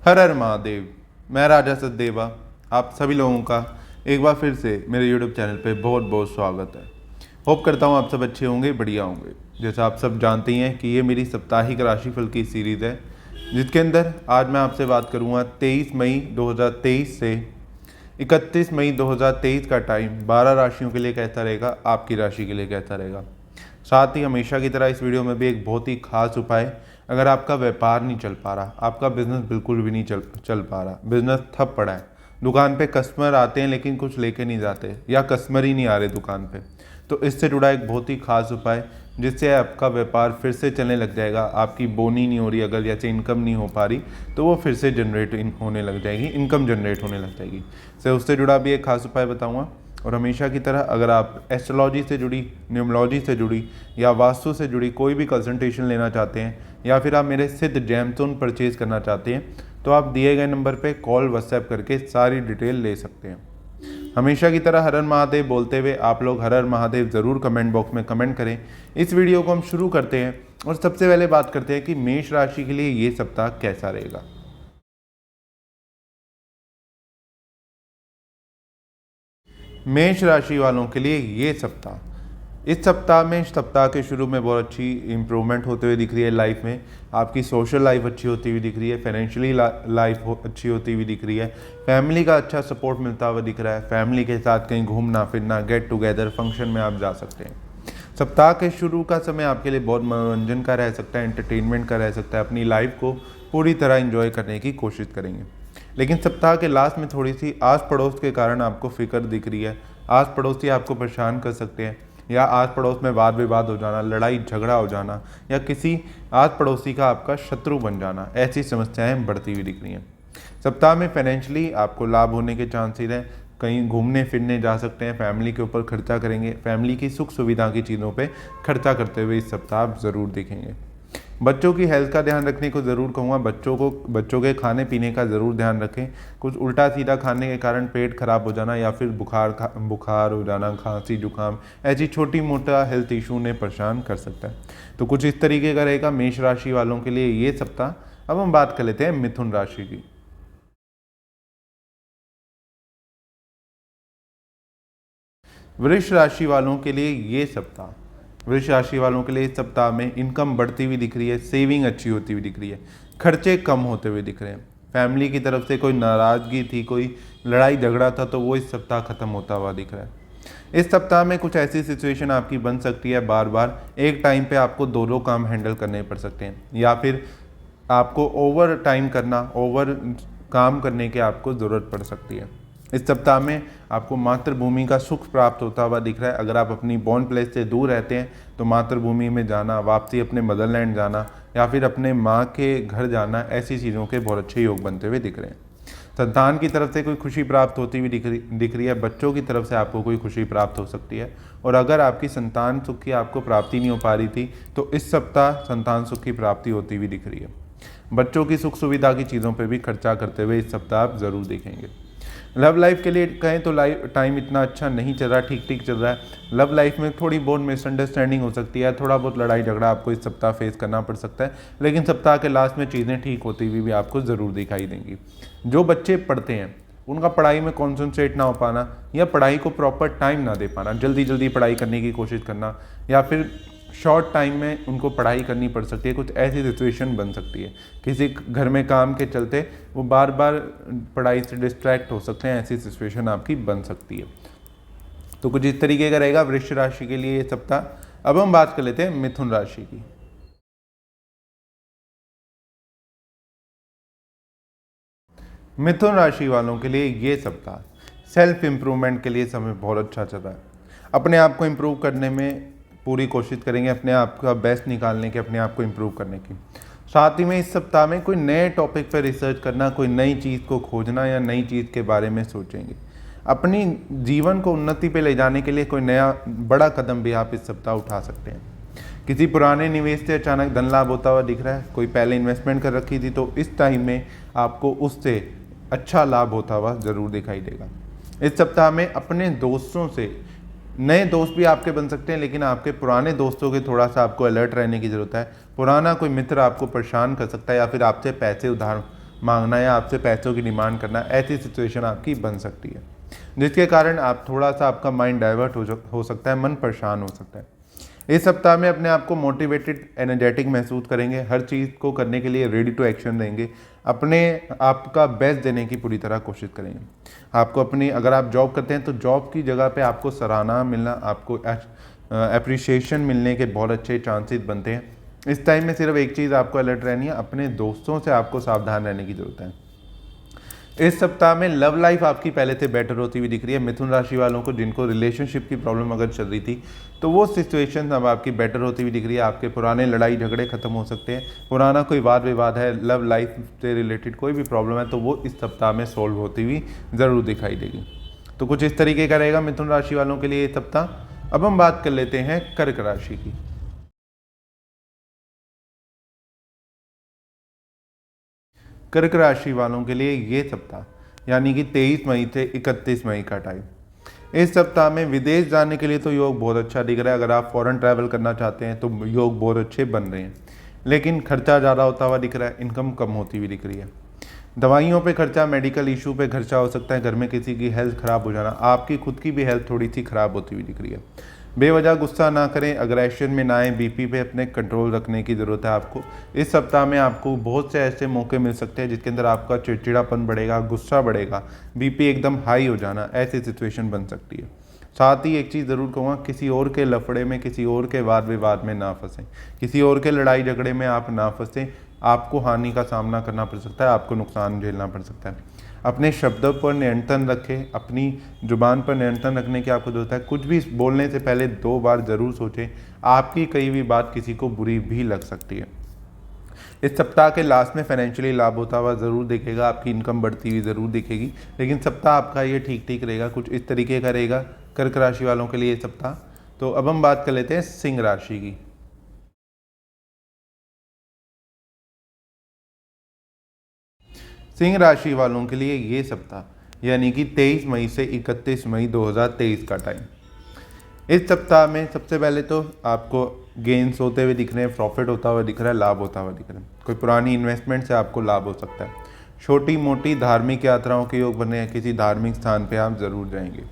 हर हर महादेव। मैं राजा सचदेवा आप सभी लोगों का एक बार फिर से मेरे YouTube चैनल पे बहुत बहुत स्वागत है। होप करता हूँ आप सब अच्छे होंगे, बढ़िया होंगे। जैसा आप सब जानते ही हैं कि ये मेरी साप्ताहिक राशिफल की सीरीज़ है, जिसके अंदर आज मैं आपसे बात करूँगा 23 मई 2023 से 31 मई 2023 का टाइम 12 राशियों के लिए कैसा रहेगा, आपकी राशि के लिए कैसा रहेगा। साथ ही हमेशा की तरह इस वीडियो में भी एक बहुत ही खास उपाय, अगर आपका व्यापार नहीं चल पा रहा, आपका बिजनेस बिल्कुल भी नहीं चल पा रहा, बिजनेस ठप पड़ा है, दुकान पे कस्टमर आते हैं लेकिन कुछ लेके नहीं जाते या कस्टमर ही नहीं आ रहे दुकान पे, तो इससे जुड़ा एक बहुत ही खास उपाय जिससे आपका व्यापार फिर से चलने लग जाएगा। आपकी बोनी नहीं हो रही, अगर जैसे इनकम नहीं हो पा रही तो वो फिर से जनरेट होने लग जाएगी, इनकम जनरेट होने लग जाएगी। से उससे जुड़ा भी एक खास उपाय बताऊँगा। और हमेशा की तरह अगर आप एस्ट्रोलॉजी से जुड़ी, न्यूमरोलॉजी से जुड़ी या वास्तु से जुड़ी कोई भी कंसल्टेशन लेना चाहते हैं या फिर आप मेरे सिद्ध जेमस्टोन परचेज करना चाहते हैं तो आप दिए गए नंबर पे कॉल व्हाट्सएप करके सारी डिटेल ले सकते हैं। हमेशा की तरह हर हर महादेव बोलते हुए आप लोग हर हर महादेव ज़रूर कमेंट बॉक्स में कमेंट करें। इस वीडियो को हम शुरू करते हैं और सबसे पहले बात करते हैं कि मेष राशि के लिए ये सप्ताह कैसा रहेगा। मेष राशि वालों के लिए ये सप्ताह, इस सप्ताह में सप्ताह के शुरू में बहुत अच्छी इंप्रूवमेंट होते हुए दिख रही है लाइफ में। आपकी सोशल लाइफ अच्छी होती हुई दिख रही है, फाइनेंशियली लाइफ अच्छी होती हुई दिख रही है, फैमिली का अच्छा सपोर्ट मिलता हुआ दिख रहा है, फैमिली के साथ कहीं घूमना फिरना, गेट टुगेदर फंक्शन में आप जा सकते हैं। सप्ताह के शुरू का समय आपके लिए बहुत मनोरंजन का रह सकता है, एंटरटेनमेंट का रह सकता है। अपनी लाइफ को पूरी तरह एंजॉय करने की कोशिश करेंगे। लेकिन सप्ताह के लास्ट में थोड़ी सी आस पड़ोस के कारण आपको फिक्र दिख रही है। आस पड़ोसी आपको परेशान कर सकते हैं या आस पड़ोस में वाद विवाद हो जाना, लड़ाई झगड़ा हो जाना या किसी आस पड़ोसी का आपका शत्रु बन जाना, ऐसी समस्याएं बढ़ती हुई दिख रही हैं। सप्ताह में फाइनेंशियली आपको लाभ होने के चांसेस हैं। कहीं घूमने फिरने जा सकते हैं, फैमिली के ऊपर खर्चा करेंगे, फैमिली की सुख सुविधा की चीज़ों पे खर्चा करते हुए इस सप्ताह आप ज़रूर दिखेंगे। बच्चों की हेल्थ का ध्यान रखने को ज़रूर कहूँगा। बच्चों के खाने पीने का ज़रूर ध्यान रखें। कुछ उल्टा सीधा खाने के कारण पेट खराब हो जाना या फिर बुखार हो जाना, खांसी जुकाम, ऐसी छोटी मोटा हेल्थ इशू ने परेशान कर सकता है। तो कुछ इस तरीके का रहेगा मेष राशि वालों के लिए ये सप्ताह। अब हम बात कर लेते हैं मिथुन राशि की। वृष राशि वालों के लिए ये सप्ताह, वृष राशि वालों के लिए इस सप्ताह में इनकम बढ़ती हुई दिख रही है, सेविंग अच्छी होती हुई दिख रही है, खर्चे कम होते हुए दिख रहे हैं। फैमिली की तरफ से कोई नाराज़गी थी, कोई लड़ाई झगड़ा था, तो वो इस सप्ताह खत्म होता हुआ दिख रहा है। इस सप्ताह में कुछ ऐसी सिचुएशन आपकी बन सकती है, बार बार एक टाइम पे आपको दोनों काम हैंडल करने पड़ सकते हैं या फिर आपको ओवर टाइम करना, ओवर काम करने की आपको ज़रूरत पड़ सकती है। इस सप्ताह में आपको मातृभूमि का सुख प्राप्त होता हुआ दिख रहा है। अगर आप अपनी बॉर्न प्लेस से दूर रहते हैं तो मातृभूमि में जाना, वापसी अपने मदरलैंड जाना या फिर अपने माँ के घर जाना, ऐसी चीज़ों के बहुत अच्छे योग बनते हुए दिख रहे हैं। संतान की तरफ से कोई खुशी प्राप्त होती हुई दिख रही है। बच्चों की तरफ से आपको कोई खुशी प्राप्त हो सकती है। और अगर आपकी संतान सुख की आपको प्राप्ति नहीं हो पा रही थी तो इस सप्ताह संतान सुख की प्राप्ति होती हुई दिख रही है। बच्चों की सुख सुविधा की चीज़ों पर भी खर्चा करते हुए इस सप्ताह आप ज़रूर देखेंगे। लव लाइफ के लिए कहें तो टाइम इतना अच्छा नहीं चल रहा, ठीक ठीक चल रहा है। लव लाइफ में थोड़ी बहुत मिसअंडरस्टैंडिंग हो सकती है, थोड़ा बहुत लड़ाई झगड़ा आपको इस सप्ताह फेस करना पड़ सकता है, लेकिन सप्ताह के लास्ट में चीज़ें ठीक होती हुई भी आपको ज़रूर दिखाई देंगी। जो बच्चे पढ़ते हैं उनका पढ़ाई में कॉन्सेंट्रेट ना हो पाना या पढ़ाई को प्रॉपर टाइम ना दे पाना, जल्दी जल्दी पढ़ाई करने की कोशिश करना या फिर शॉर्ट टाइम में उनको पढ़ाई करनी पड़ सकती है, कुछ ऐसी सिचुएशन बन सकती है। किसी घर में काम के चलते वो बार बार पढ़ाई से डिस्ट्रैक्ट हो सकते हैं, ऐसी सिचुएशन आपकी बन सकती है। तो कुछ इस तरीके का रहेगा वृश्चिक राशि के लिए ये सप्ताह। अब हम बात कर लेते हैं मिथुन राशि की। मिथुन राशि वालों के लिए ये सप्ताह सेल्फ इम्प्रूवमेंट के लिए समय बहुत अच्छा चल रहा है। अपने आप को इम्प्रूव करने में पूरी कोशिश करेंगे, अपने आप का बेस्ट निकालने की, अपने आप को इम्प्रूव करने की। साथ ही में इस सप्ताह में कोई नए टॉपिक पर रिसर्च करना, कोई नई चीज़ को खोजना या नई चीज़ के बारे में सोचेंगे। अपनी जीवन को उन्नति पे ले जाने के लिए कोई नया बड़ा कदम भी आप इस सप्ताह उठा सकते हैं। किसी पुराने निवेश से अचानक धन लाभ होता हुआ दिख रहा है। कोई पहले इन्वेस्टमेंट कर रखी थी तो इस टाइम में आपको उससे अच्छा लाभ होता हुआ ज़रूर दिखाई देगा। इस सप्ताह में अपने दोस्तों से, नए दोस्त भी आपके बन सकते हैं लेकिन आपके पुराने दोस्तों के थोड़ा सा आपको अलर्ट रहने की ज़रूरत है। पुराना कोई मित्र आपको परेशान कर सकता है या फिर आपसे पैसे उधार मांगना या आपसे पैसों की डिमांड करना, ऐसी सिचुएशन आपकी बन सकती है, जिसके कारण आप थोड़ा सा आपका माइंड डाइवर्ट हो सकता है, मन परेशान हो सकता है। इस सप्ताह में अपने आप को मोटिवेटेड, एनर्जेटिक महसूस करेंगे, हर चीज़ को करने के लिए रेडी टू एक्शन रहेंगे, अपने आप का बेस्ट देने की पूरी तरह कोशिश करेंगे। आपको अपनी, अगर आप जॉब करते हैं तो जॉब की जगह पे आपको सराहना मिलना, आपको एप्रिसिएशन मिलने के बहुत अच्छे चांसेस बनते हैं। इस टाइम में सिर्फ एक चीज़ आपको अलर्ट रहनी है, अपने दोस्तों से आपको सावधान रहने की ज़रूरत है। इस सप्ताह में लव लाइफ आपकी पहले से बेटर होती हुई दिख रही है। मिथुन राशि वालों को जिनको रिलेशनशिप की प्रॉब्लम अगर चल रही थी तो वो सिचुएशन अब आपकी बेटर होती हुई दिख रही है। आपके पुराने लड़ाई झगड़े खत्म हो सकते हैं, पुराना कोई वाद विवाद है, लव लाइफ से रिलेटेड कोई भी प्रॉब्लम है तो वो इस सप्ताह में सॉल्व होती हुई ज़रूर दिखाई देगी। तो कुछ इस तरीके का रहेगा मिथुन राशि वालों के लिए ये सप्ताह। अब हम बात कर लेते हैं कर्क राशि की। कर्क राशि वालों के लिए ये सप्ताह यानी कि 23 मई से 31 मई का टाइम, इस सप्ताह में विदेश जाने के लिए तो योग बहुत अच्छा दिख रहा है। अगर आप फॉरेन ट्रैवल करना चाहते हैं तो योग बहुत अच्छे बन रहे हैं, लेकिन खर्चा ज़्यादा होता हुआ दिख रहा है, इनकम कम होती हुई दिख रही है। दवाइयों पे खर्चा, मेडिकल इशू पे खर्चा हो सकता है, घर में किसी की हेल्थ ख़राब हो जाना, आपकी खुद की भी हेल्थ थोड़ी सी ख़राब होती हुई दिख रही है। बेवजह गुस्सा ना करें, अग्रेशन में ना आए, बीपी पे अपने कंट्रोल रखने की ज़रूरत है आपको। इस सप्ताह में आपको बहुत से ऐसे मौके मिल सकते हैं जिसके अंदर आपका चिड़चिड़ापन बढ़ेगा, गुस्सा बढ़ेगा, बीपी एकदम हाई हो जाना, ऐसी सिचुएशन बन सकती है। साथ ही एक चीज़ ज़रूर कहूँगा, किसी और के लफड़े में, किसी और के वाद विवाद में ना फंसें, किसी और के लड़ाई झगड़े में आप ना फंसें। आपको हानि का सामना करना पड़ सकता है, आपको नुकसान झेलना पड़ सकता है। अपने शब्दों पर नियंत्रण रखें, अपनी जुबान पर नियंत्रण रखने की आपको ज़रूरत है। कुछ भी बोलने से पहले 2 बार ज़रूर सोचें, आपकी कही हुई बात किसी को बुरी भी लग सकती है। इस सप्ताह के लास्ट में फाइनेंशियली लाभ होता हुआ ज़रूर दिखेगा, आपकी इनकम बढ़ती हुई ज़रूर दिखेगी, लेकिन सप्ताह आपका ये ठीक ठीक रहेगा, कुछ इस तरीके का रहेगा कर्क राशि वालों के लिए सप्ताह। तो अब हम बात कर लेते हैं सिंह राशि की। सिंह राशि वालों के लिए ये सप्ताह यानी कि 23 मई से 31 मई 2023 का टाइम, इस सप्ताह में सबसे पहले तो आपको गेन्स होते हुए दिख रहे हैं, प्रॉफिट होता हुआ दिख रहा है, लाभ होता हुआ दिख रहा है। कोई पुरानी इन्वेस्टमेंट से आपको लाभ हो सकता है। छोटी मोटी धार्मिक यात्राओं के योग बने हैं, किसी धार्मिक स्थान पे आप ज़रूर जाएंगे।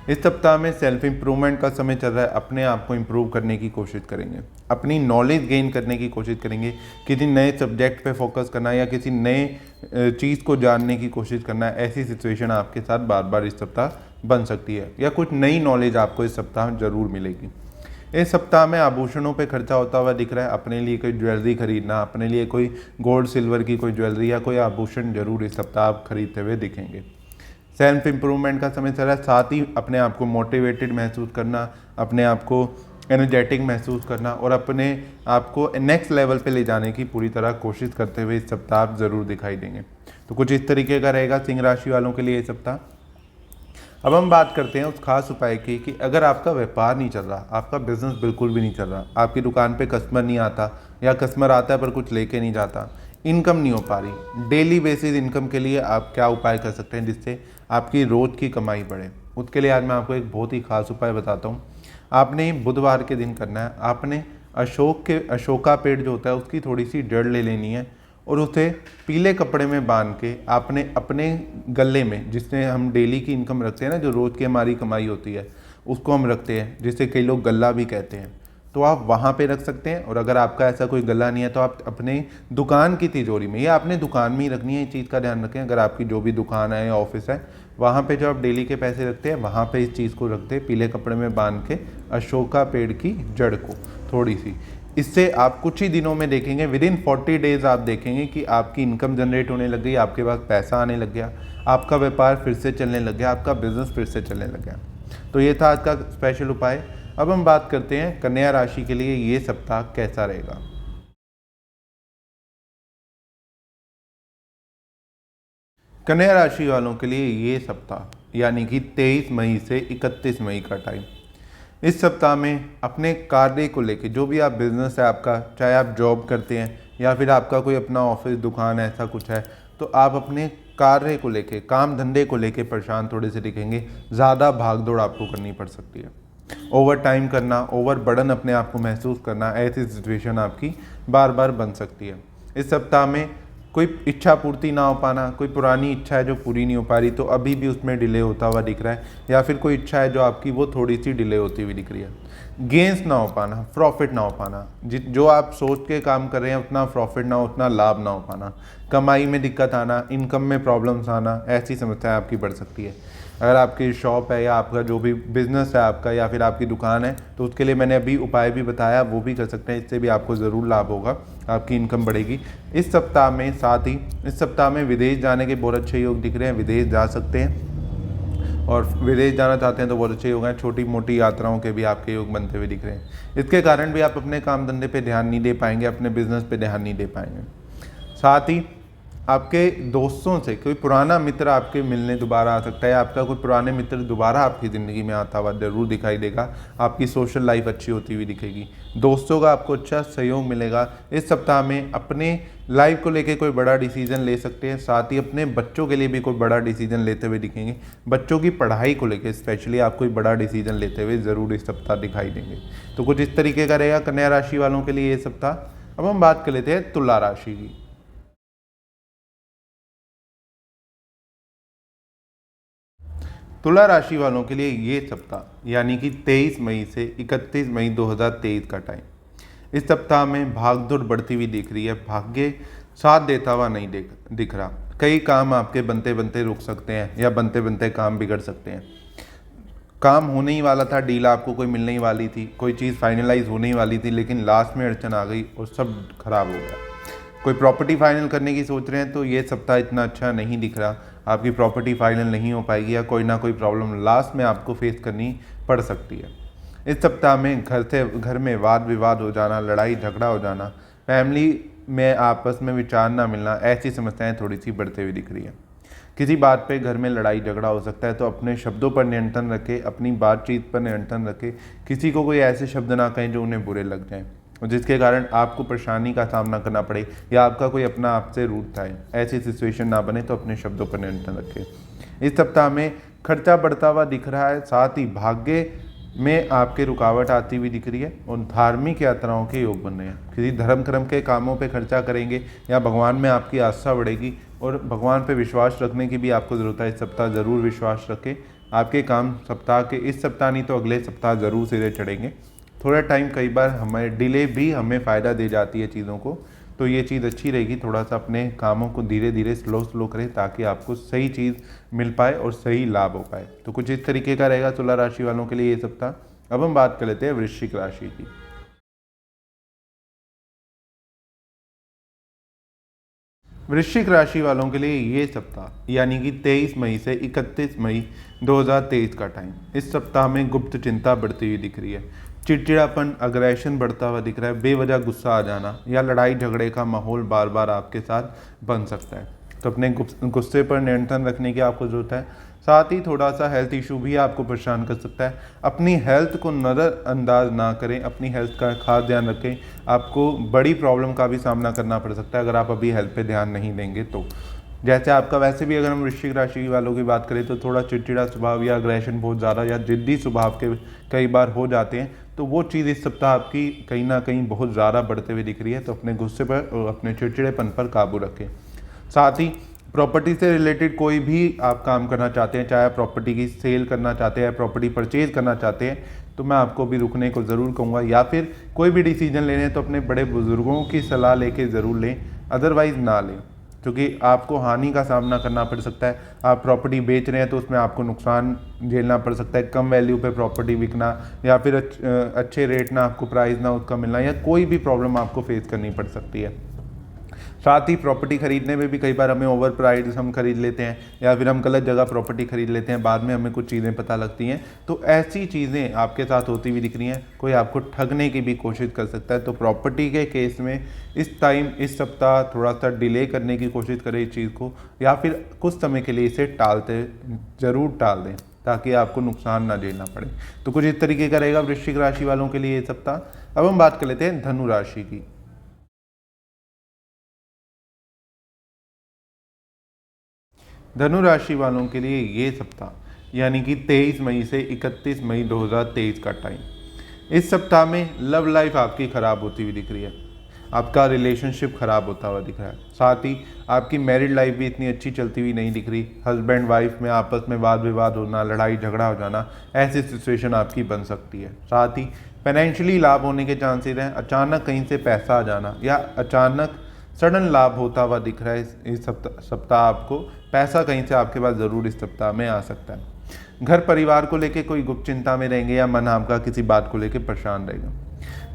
इस सप्ताह में सेल्फ इम्प्रूवमेंट का समय चल रहा है, अपने आप को इम्प्रूव करने की कोशिश करेंगे, अपनी नॉलेज गेन करने की कोशिश करेंगे, किसी नए सब्जेक्ट पे फोकस करना या किसी नए चीज़ को जानने की कोशिश करना। ऐसी सिचुएशन आपके साथ बार बार इस सप्ताह बन सकती है, या कुछ नई नॉलेज आपको इस सप्ताह ज़रूर मिलेगी। इस सप्ताह में आभूषणों पे खर्चा होता हुआ दिख रहा है, अपने लिए कोई ज्वेलरी खरीदना, अपने लिए कोई गोल्ड सिल्वर की कोई ज्वेलरी या कोई आभूषण जरूर इस सप्ताह आप खरीदते हुए दिखेंगे। सेल्फ इम्प्रूवमेंट का समय चल रहा है, साथ ही अपने आप को मोटिवेटेड महसूस करना, अपने आप को एनर्जेटिक महसूस करना और अपने आप को नेक्स्ट लेवल पे ले जाने की पूरी तरह कोशिश करते हुए इस सप्ताह आप ज़रूर दिखाई देंगे। तो कुछ इस तरीके का रहेगा सिंह राशि वालों के लिए ये सप्ताह। अब हम बात करते हैं उस खास उपाय की कि अगर आपका व्यापार नहीं चल रहा, आपका बिजनेस बिल्कुल भी नहीं चल रहा, आपकी दुकान पे कस्टमर नहीं आता या कस्टमर आता है पर कुछ लेके नहीं जाता, इनकम नहीं हो पा रही, डेली बेसिस इनकम के लिए आप क्या उपाय कर सकते हैं जिससे आपकी रोज़ की कमाई बढ़े। उसके लिए आज मैं आपको एक बहुत ही खास उपाय बताता हूँ। आपने बुधवार के दिन करना है, आपने अशोका पेड़ जो होता है उसकी थोड़ी सी जड़ ले लेनी है और उसे पीले कपड़े में बांध के आपने अपने गले में, जिसमें हम डेली की इनकम रखते हैं ना, जो रोज़ की हमारी कमाई होती है उसको हम रखते हैं, जिसे कई लोग गल्ला भी कहते हैं, तो आप वहाँ पे रख सकते हैं। और अगर आपका ऐसा कोई गला नहीं है तो आप अपने दुकान की तिजोरी में या अपने दुकान में ही रखनी है। इस चीज़ का ध्यान रखें, अगर आपकी जो भी दुकान है या ऑफिस है वहाँ पे जो आप डेली के पैसे रखते हैं वहाँ पे इस चीज़ को रखते हैं, पीले कपड़े में बांध के अशोका पेड़ की जड़ को थोड़ी सी। इससे आप कुछ ही दिनों में देखेंगे, विद इन 40 डेज आप देखेंगे कि आपकी इनकम जनरेट होने लग गई, आपके पास पैसा आने लग गया, आपका व्यापार फिर से चलने लग गया, आपका बिजनेस फिर से चलने लग गया। तो ये था आज का स्पेशल उपाय। अब हम बात करते हैं कन्या राशि के लिए ये सप्ताह कैसा रहेगा। कन्या राशि वालों के लिए ये सप्ताह यानी कि 23 मई से 31 मई का टाइम, इस सप्ताह में अपने कार्य को लेके, जो भी आप बिजनेस है आपका, चाहे आप जॉब करते हैं या फिर आपका कोई अपना ऑफिस दुकान ऐसा कुछ है, तो आप अपने कार्य को लेके, काम धंधे को लेके परेशान थोड़े से दिखेंगे। ज़्यादा भाग दौड़ आपको करनी पड़ सकती है, ओवर टाइम करना, ओवर बर्डन अपने आप को महसूस करना, ऐसी सिचुएशन आपकी बार बार बन सकती है। इस सप्ताह में कोई इच्छा पूर्ति ना हो पाना, कोई पुरानी इच्छा है जो पूरी नहीं हो पा रही तो अभी भी उसमें डिले होता हुआ दिख रहा है, या फिर कोई इच्छा है जो आपकी वो थोड़ी सी डिले होती हुई दिख रही है। गेंस ना हो पाना, प्रॉफिट ना हो पाना, जो आप सोच के काम कर रहे हैं उतना प्रॉफिट ना हो, उतना लाभ ना हो पाना, कमाई में दिक्कत आना, इनकम में प्रॉब्लम्स आना, ऐसी समस्याएं आपकी बढ़ सकती है। अगर आपकी शॉप है या आपका जो भी बिजनेस है आपका या फिर आपकी दुकान है तो उसके लिए मैंने अभी उपाय भी बताया, वो भी कर सकते हैं, इससे भी आपको ज़रूर लाभ होगा, आपकी इनकम बढ़ेगी इस सप्ताह में। साथ ही इस सप्ताह में विदेश जाने के बहुत अच्छे योग दिख रहे हैं, विदेश जा सकते हैं और विदेश जाना चाहते हैं तो बहुत अच्छे योग हैं। छोटी मोटी यात्राओं के भी आपके योग बनते हुए दिख रहे हैं। इसके कारण भी आप अपने काम धंधे पे ध्यान नहीं दे पाएंगे, अपने बिजनेस पे ध्यान नहीं दे पाएंगे। साथ ही आपके दोस्तों से कोई पुराना मित्र आपके मिलने दोबारा आ सकता है, आपका कोई पुराने मित्र दोबारा आपकी ज़िंदगी में आता हुआ जरूर दिखाई देगा। आपकी सोशल लाइफ अच्छी होती हुई दिखेगी, दोस्तों का आपको अच्छा सहयोग मिलेगा। इस सप्ताह में अपने लाइफ को लेकर कोई बड़ा डिसीजन ले सकते हैं, साथ ही अपने बच्चों के लिए भी कोई बड़ा डिसीजन लेते हुए दिखेंगे। बच्चों की पढ़ाई को लेकर स्पेशली आप कोई बड़ा डिसीजन लेते हुए ज़रूर इस सप्ताह दिखाई देंगे। तो कुछ इस तरीके का रहेगा कन्या राशि वालों के लिए ये सप्ताह। अब हम बात कर लेते हैं तुला राशि की। तुला राशि वालों के लिए ये सप्ताह यानी कि 23 मई से 31 मई 2023 का टाइम, इस सप्ताह में भागदौड़ बढ़ती हुई दिख रही है, भाग्य साथ देता हुआ नहीं दिख रहा। कई काम आपके बनते बनते रुक सकते हैं या बनते बनते काम बिगड़ सकते हैं। काम होने ही वाला था, डील आपको कोई मिलने ही वाली थी, कोई चीज़ फाइनलाइज होने ही वाली थी, लेकिन लास्ट में अड़चन आ गई और सब खराब हो गया। कोई प्रॉपर्टी फाइनल करने की सोच रहे हैं तो ये सप्ताह इतना अच्छा नहीं दिख रहा, आपकी प्रॉपर्टी फाइनल नहीं हो पाएगी या कोई ना कोई प्रॉब्लम लास्ट में आपको फेस करनी पड़ सकती है। इस सप्ताह में घर में वाद विवाद हो जाना, लड़ाई झगड़ा हो जाना, फैमिली में आपस में विचार ना मिलना, ऐसी समस्याएं थोड़ी सी बढ़ते हुए दिख रही है। किसी बात पे घर में लड़ाई झगड़ा हो सकता है तो अपने शब्दों पर नियंत्रण रखें, अपनी बातचीत पर नियंत्रण रखें। किसी को कोई ऐसे शब्द ना कहें जो उन्हें बुरे लग जाएं और जिसके कारण आपको परेशानी का सामना करना पड़े या आपका कोई अपना आपसे रूठ था। ऐसी सिचुएशन ना बने तो अपने शब्दों पर नियंत्रण रखें। इस सप्ताह में खर्चा बढ़ता हुआ दिख रहा है, साथ ही भाग्य में आपके रुकावट आती हुई दिख रही है और धार्मिक यात्राओं के योग बन रहे हैं। किसी धर्म कर्म के कामों पे खर्चा करेंगे या भगवान में आपकी आस्था बढ़ेगी और भगवान पे विश्वास रखने की भी आपको ज़रूरत है। इस सप्ताह ज़रूर विश्वास रखें, आपके काम सप्ताह के इस सप्ताह नहीं तो अगले सप्ताह ज़रूर सिरे चढ़ेंगे। थोड़ा टाइम कई बार हमें डिले भी हमें फ़ायदा दे जाती है चीज़ों को, तो ये चीज़ अच्छी रहेगी। थोड़ा सा अपने कामों को धीरे धीरे स्लो करें ताकि आपको सही चीज़ मिल पाए और सही लाभ हो पाए। तो कुछ इस तरीके का रहेगा तुला राशि वालों के लिए ये सप्ताह। अब हम बात कर लेते हैं वृश्चिक राशि की। वृश्चिक राशि वालों के लिए ये सप्ताह यानी कि 23 मई से 31 मई 2023 का टाइम, इस सप्ताह में गुप्त चिंता बढ़ती हुई दिख रही है। चिड़चिड़ापन, अग्रेशन बढ़ता हुआ दिख रहा है, बेवजह गुस्सा आ जाना या लड़ाई झगड़े का माहौल बार बार आपके साथ बन सकता है। तो अपने गुस्से पर नियंत्रण रखने की आपको ज़रूरत है। साथ ही थोड़ा सा हेल्थ इशू भी आपको परेशान कर सकता है। अपनी हेल्थ को नज़रअंदाज ना करें, अपनी हेल्थ का खास ध्यान रखें। आपको बड़ी प्रॉब्लम का भी सामना करना पड़ सकता है अगर आप अभी हेल्थ पे ध्यान नहीं देंगे तो। जैसे आपका वैसे भी अगर हम वृश्चिक राशि वालों की बात करें तो थोड़ा चिड़चिड़ा स्वभाव या अग्रेशन बहुत ज़्यादा या जिद्दी स्वभाव के कई बार हो जाते हैं, तो वो चीज़ इस सप्ताह आपकी कहीं ना कहीं बहुत ज़्यादा बढ़ते हुए दिख रही है। तो अपने गुस्से पर और अपने चिड़चिड़ेपन पर काबू रखें। साथ ही प्रॉपर्टी से रिलेटेड कोई भी आप काम करना चाहते हैं, चाहे प्रॉपर्टी की सेल करना चाहते हैं, प्रॉपर्टी परचेज करना चाहते हैं, तो मैं आपको भी रुकने को ज़रूर कहूँगा। या फिर कोई भी डिसीजन लेने हैं तो अपने बड़े बुजुर्गों की सलाह लेके ज़रूर लें, अदरवाइज़ ना लें, क्योंकि आपको हानि का सामना करना पड़ सकता है। आप प्रॉपर्टी बेच रहे हैं तो उसमें आपको नुकसान झेलना पड़ सकता है, कम वैल्यू पे प्रॉपर्टी बिकना या फिर अच्छे रेट ना आपको प्राइस ना उसका मिलना या कोई भी प्रॉब्लम आपको फेस करनी पड़ सकती है। साथ ही प्रॉपर्टी खरीदने में भी कई बार हमें ओवर प्राइस हम खरीद लेते हैं या फिर हम गलत जगह प्रॉपर्टी खरीद लेते हैं, बाद में हमें कुछ चीज़ें पता लगती हैं। तो ऐसी चीज़ें आपके साथ होती हुई दिख रही हैं, कोई आपको ठगने की भी कोशिश कर सकता है। तो प्रॉपर्टी के केस में इस सप्ताह थोड़ा सा डिले करने की कोशिश करें इस चीज़ को, या फिर कुछ समय के लिए इसे ज़रूर टाल दें ताकि आपको नुकसान ना झेलना पड़े। तो कुछ इस तरीके का रहेगा वृश्चिक राशि वालों के लिए ये सप्ताह। अब हम बात कर लेते हैं धनु राशि की। धनु राशि वालों के लिए ये सप्ताह यानी कि 23 मई से 31 मई 2023 का टाइम, इस सप्ताह में लव लाइफ आपकी खराब होती हुई दिख रही है। आपका रिलेशनशिप खराब होता हुआ दिख रहा है। साथ ही आपकी मैरिड लाइफ भी इतनी अच्छी चलती हुई नहीं दिख रही। हस्बैंड वाइफ में आपस में वाद विवाद होना, लड़ाई झगड़ा हो जाना, ऐसी सिचुएशन आपकी बन सकती है। साथ ही फाइनेंशियली लाभ होने के चांसेस हैं। अचानक कहीं से पैसा आ जाना या अचानक सडन लाभ होता हुआ दिख रहा है। इस सप्ताह आपको पैसा कहीं से आपके पास ज़रूर इस सप्ताह में आ सकता है। घर परिवार को लेके कोई गुप्त चिंता में रहेंगे या मन आपका किसी बात को लेके परेशान रहेगा।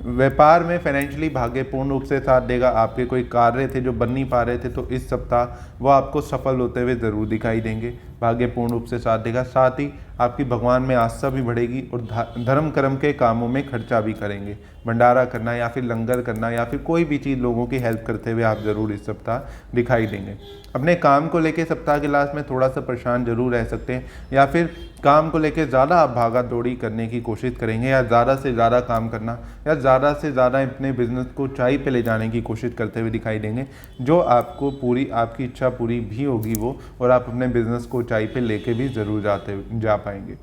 व्यापार में फाइनेंशियली भाग्य पूर्ण रूप से साथ देगा। आपके कोई कार्य थे जो बन नहीं पा रहे थे, तो इस सप्ताह वो आपको सफल होते हुए ज़रूर दिखाई देंगे। भाग्य पूर्ण रूप से साथ देगा। साथ ही आपकी भगवान में आस्था भी बढ़ेगी और धर्म कर्म के कामों में खर्चा भी करेंगे। भंडारा करना या फिर लंगर करना या फिर कोई भी चीज़ लोगों की हेल्प करते हुए आप ज़रूर इस सप्ताह दिखाई देंगे। अपने काम को लेकर सप्ताह के लास्ट में थोड़ा सा परेशान जरूर रह सकते हैं, या फिर काम को लेकर ज़्यादा आप भागा दौड़ी करने की कोशिश करेंगे, या ज़्यादा से ज़्यादा काम करना या ज़्यादा से ज़्यादा अपने बिजनेस को ऊंचाई पे ले जाने की कोशिश करते हुए दिखाई देंगे, जो आपको पूरी आपकी इच्छा पूरी भी होगी वो, और आप अपने बिजनेस को ऊंचाई पे लेके भी ज़रूर जा पाएंगे।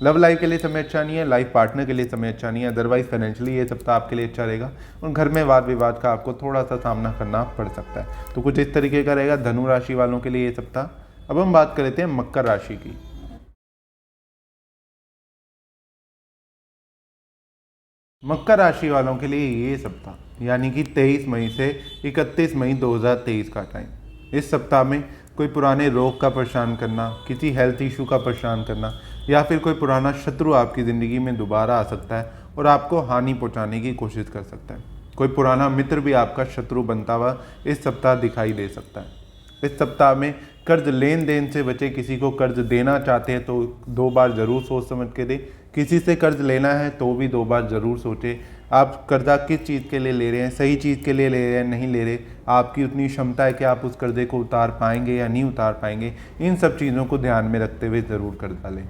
लव लाइफ के लिए समय अच्छा नहीं है, लाइफ पार्टनर के लिए समय अच्छा नहीं है। अदरवाइज फाइनेंशियली ये सप्ताह आपके लिए अच्छा रहेगा और घर में वाद विवाद का आपको थोड़ा सा सामना करना पड़ सकता है। तो कुछ इस तरीके का रहेगा धनु राशि वालों के लिए ये सप्ताह। अब हम बात कर लेते हैं मकर राशि की। मकर राशि वालों के लिए ये सप्ताह यानी कि 23 मई से 31 मई 2023 का टाइम। इस सप्ताह में कोई पुराने रोग का परेशान करना, किसी हेल्थ इशू का परेशान करना, या फिर कोई पुराना शत्रु आपकी ज़िंदगी में दोबारा आ सकता है और आपको हानि पहुंचाने की कोशिश कर सकता है। कोई पुराना मित्र भी आपका शत्रु बनता हुआ इस सप्ताह दिखाई दे सकता है। इस सप्ताह में कर्ज लेन देन से बचे। किसी को कर्ज देना चाहते हैं तो 2 बार ज़रूर सोच समझ के दें। किसी से कर्ज लेना है तो भी 2 बार ज़रूर सोचें। आप कर्जा किस चीज़ के लिए ले रहे हैं, सही चीज़ के लिए ले रहे हैं, नहीं ले रहे, आपकी उतनी क्षमता है कि आप उस कर्जे को उतार पाएंगे या नहीं उतार पाएंगे, इन सब चीज़ों को ध्यान में रखते हुए ज़रूर कर्जा लें।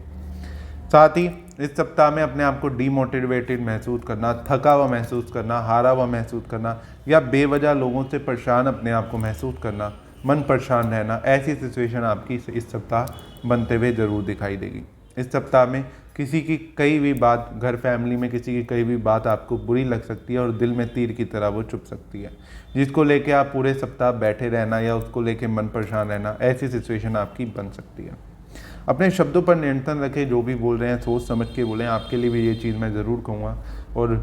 साथ ही इस सप्ताह में अपने आप को डीमोटिवेटेड महसूस करना, थका हुआ महसूस करना, हारा हुआ महसूस करना, या बेवजह लोगों से परेशान अपने आप को महसूस करना, मन परेशान रहना, ऐसी सिचुएशन आपकी इस सप्ताह बनते हुए ज़रूर दिखाई देगी। इस सप्ताह में किसी की कई भी बात, घर फैमिली में किसी की कई भी बात आपको बुरी लग सकती है और दिल में तीर की तरह वो चुभ सकती है, जिसको लेके आप पूरे सप्ताह बैठे रहना या उसको लेके मन परेशान रहना, ऐसी सिचुएशन आपकी बन सकती है। अपने शब्दों पर नियंत्रण रखें। जो भी बोल रहे हैं सोच समझ के बोलें। आपके लिए भी ये चीज़ मैं ज़रूर कहूँगा। और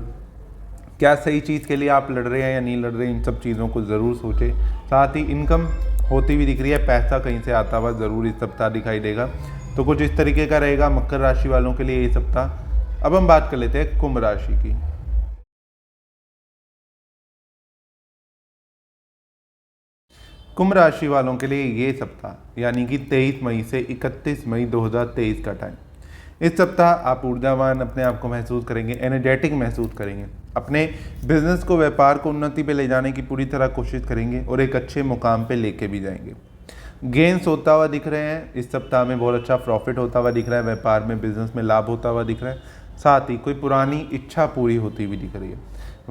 क्या सही चीज़ के लिए आप लड़ रहे हैं या नहीं लड़ रहे, इन सब चीज़ों को ज़रूर सोचें। साथ ही इनकम होती हुई दिख रही है, पैसा कहीं से आता हुआ ज़रूर इस सप्ताह दिखाई देगा। तो कुछ इस तरीके का रहेगा मकर राशि वालों के लिए ये सप्ताह। अब हम बात कर लेते हैं कुंभ राशि की। कुंभ राशि वालों के लिए ये सप्ताह यानी कि 23 मई से 31 मई 2023 का टाइम। इस सप्ताह आप ऊर्जावान अपने आप को महसूस करेंगे, एनर्जेटिक महसूस करेंगे। अपने बिजनेस को, व्यापार को उन्नति पे ले जाने की पूरी तरह कोशिश करेंगे और एक अच्छे मुकाम पे लेके भी जाएंगे। गेंस होता हुआ दिख रहे हैं। इस सप्ताह में बहुत अच्छा प्रॉफिट होता हुआ दिख रहा है। व्यापार में, बिजनेस में लाभ होता हुआ दिख रहा है। साथ ही कोई पुरानी इच्छा पूरी होती हुई दिख रही है।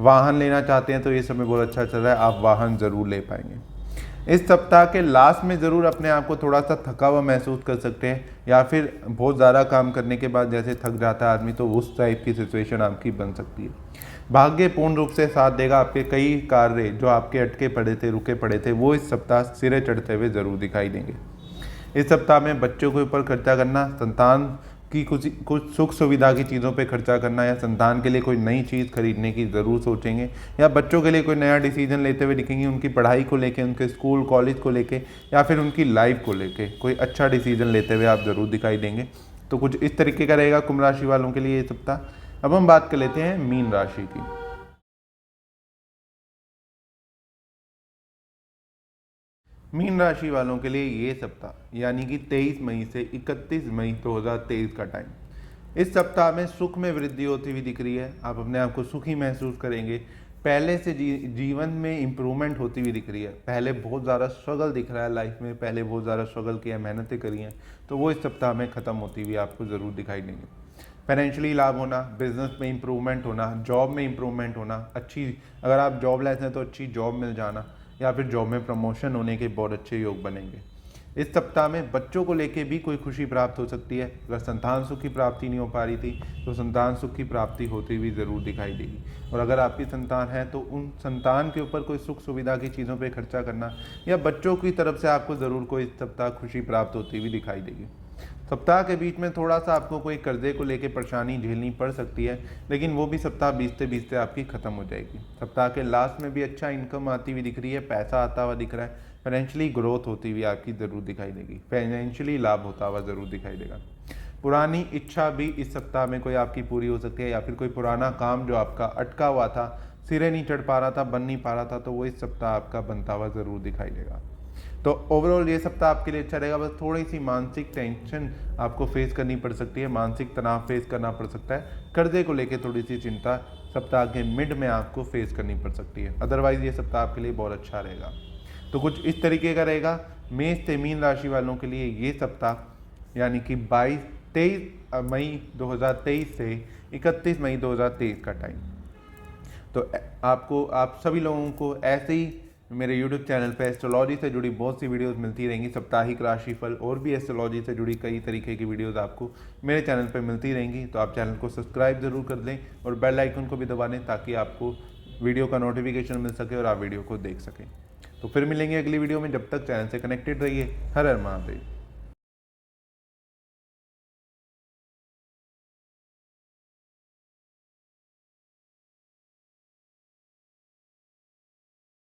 वाहन लेना चाहते हैं तो ये समय बहुत अच्छा चल रहा है, आप वाहन ज़रूर ले पाएंगे। इस सप्ताह के लास्ट में ज़रूर अपने आप को थोड़ा सा थका हुआ महसूस कर सकते हैं, या फिर बहुत ज़्यादा काम करने के बाद जैसे थक जाता है आदमी, तो उस टाइप की सिचुएशन आपकी बन सकती है। भाग्य पूर्ण रूप से साथ देगा। आपके कई कार्य जो आपके अटके पड़े थे, रुके पड़े थे, वो इस सप्ताह सिरे चढ़ते हुए ज़रूर दिखाई देंगे। इस सप्ताह में बच्चों के ऊपर खर्चा करना, संतान की कुछ सुख सुविधा की चीज़ों पे खर्चा करना, या संतान के लिए कोई नई चीज़ खरीदने की ज़रूर सोचेंगे, या बच्चों के लिए कोई नया डिसीजन लेते हुए दिखेंगे, उनकी पढ़ाई को लेके, उनके स्कूल कॉलेज को लेके, या फिर उनकी लाइफ को लेके कोई अच्छा डिसीजन लेते हुए आप ज़रूर दिखाई देंगे। तो कुछ इस तरीके का रहेगा कुंभ राशि वालों के लिए ये सप्ताह। अब हम बात कर लेते हैं मीन राशि की। मीन राशि वालों के लिए ये सप्ताह यानी कि 23 मई से 31 मई 2023 का टाइम। इस सप्ताह में सुख में वृद्धि होती हुई दिख रही है। आप अपने आप को सुखी महसूस करेंगे। पहले से जीवन में इम्प्रूवमेंट होती हुई दिख रही है। पहले बहुत ज़्यादा स्ट्रगल दिख रहा है लाइफ में, पहले बहुत ज़्यादा स्ट्रगल किया, मेहनतें करी हैं, तो वो इस सप्ताह में ख़त्म होती हुई आपको ज़रूर दिखाई देंगे। फाइनेंशियली लाभ होना, बिजनेस में इम्प्रूवमेंट होना, जॉब में इम्प्रूवमेंट होना, अच्छी, अगर आप जॉब लेते हैं तो अच्छी जॉब मिल जाना, या फिर जॉब में प्रमोशन होने के बहुत अच्छे योग बनेंगे। इस सप्ताह में बच्चों को लेके भी कोई खुशी प्राप्त हो सकती है। अगर संतान सुख की प्राप्ति नहीं हो पा रही थी तो संतान सुख की प्राप्ति होती हुई ज़रूर दिखाई देगी। और अगर आपकी संतान है तो उन संतान के ऊपर कोई सुख सुविधा की चीज़ों पे खर्चा करना या बच्चों की तरफ से आपको ज़रूर कोई इस सप्ताह खुशी प्राप्त होती हुई दिखाई देगी। सप्ताह के बीच में थोड़ा सा आपको कोई कर्जे को लेकर परेशानी झेलनी पड़ सकती है, लेकिन वो भी सप्ताह बीतते आपकी ख़त्म हो जाएगी। सप्ताह के लास्ट में भी अच्छा इनकम आती हुई दिख रही है, पैसा आता हुआ दिख रहा है, फाइनेंशियली ग्रोथ होती हुई आपकी ज़रूर दिखाई देगी, फाइनेंशियली लाभ होता हुआ ज़रूर दिखाई देगा। पुरानी इच्छा भी इस सप्ताह में कोई आपकी पूरी हो सकती है, या फिर कोई पुराना काम जो आपका अटका हुआ था, सिरे नहीं चढ़ पा रहा था, बन नहीं पा रहा था, तो वो इस सप्ताह आपका बनता हुआ ज़रूर दिखाई देगा। तो ओवरऑल ये सप्ताह आपके लिए अच्छा रहेगा। बस थोड़ी सी मानसिक टेंशन आपको फेस करनी पड़ सकती है, मानसिक तनाव फेस करना पड़ सकता है, कर्जे को लेकर थोड़ी सी चिंता सप्ताह के मिड में आपको फेस करनी पड़ सकती है। अदरवाइज ये सप्ताह आपके लिए बहुत अच्छा रहेगा। तो कुछ इस तरीके का रहेगा मेष से मीन राशि वालों के लिए ये सप्ताह, यानी कि 23 मई 2023 से 31 मई 2023 का टाइम। तो आप सभी लोगों को ऐसे ही मेरे YouTube चैनल पे एस्ट्रोलॉजी से जुड़ी बहुत सी वीडियोस मिलती रहेंगी, साप्ताहिक राशिफल और भी एस्ट्रोलॉजी से जुड़ी कई तरीके की वीडियोस आपको मेरे चैनल पे मिलती रहेंगी। तो आप चैनल को सब्सक्राइब ज़रूर कर दें और बेल आइकन को भी दबा दें ताकि आपको वीडियो का नोटिफिकेशन मिल सके और आप वीडियो को देख सकें। तो फिर मिलेंगे अगली वीडियो में, जब तक चैनल से कनेक्टेड रहिए। हर हर महादेव।